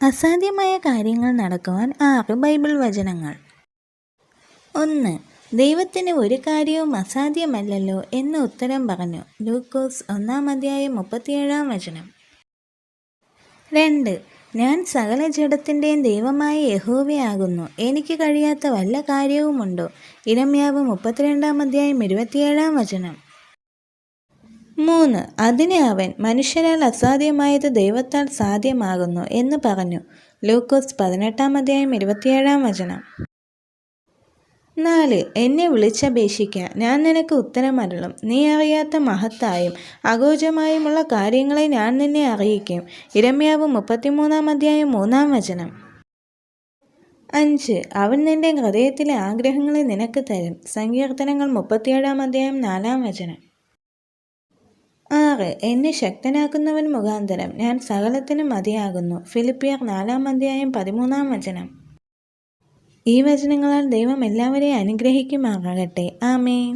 അസാധ്യമായ കാര്യങ്ങൾ നടക്കുവാൻ 6 ബൈബിൾ വചനങ്ങൾ. 1. ദൈവത്തിന് ഒരു കാര്യവും അസാധ്യമല്ലല്ലോ എന്ന് ഉത്തരം പറഞ്ഞു. ലൂക്കോസ് 1:37. 2. ഞാൻ സകല ജഡത്തിൻ്റെയും ദൈവമായ യഹോവയാകുന്നു, എനിക്ക് കഴിയാത്ത വല്ല കാര്യവുമുണ്ടോ? ഇരമ്യാവ് 32:27. 3. അതിന് അവൻ, മനുഷ്യരാൽ അസാധ്യമായത് ദൈവത്താൽ സാധ്യമാകുന്നു എന്ന് പറഞ്ഞു. ലൂക്കോസ് 18:27. 4. എന്നെ വിളിച്ചപേക്ഷിക്ക, ഞാൻ നിനക്ക് ഉത്തരമരുളും. നീ അറിയാത്ത മഹത്തായും അഗോചമായുമുള്ള കാര്യങ്ങളെ ഞാൻ നിന്നെ അറിയിക്കും. ഇരമ്യാവ് 33:3. 5. അവൻ നിന്റെ ഹൃദയത്തിലെ ആഗ്രഹങ്ങളെ നിനക്ക് തരും. സങ്കീർത്തനങ്ങൾ 37:4. 6. എന്നെ ശക്തനാക്കുന്നവൻ മുഖാന്തരം ഞാൻ സകലത്തിനും മതിയാകുന്നു. ഫിലിപ്പിയർ 4:13. ഈ വചനങ്ങളാൽ ദൈവം എല്ലാവരെയും അനുഗ്രഹിക്കുമാറാകട്ടെ. ആമേൻ.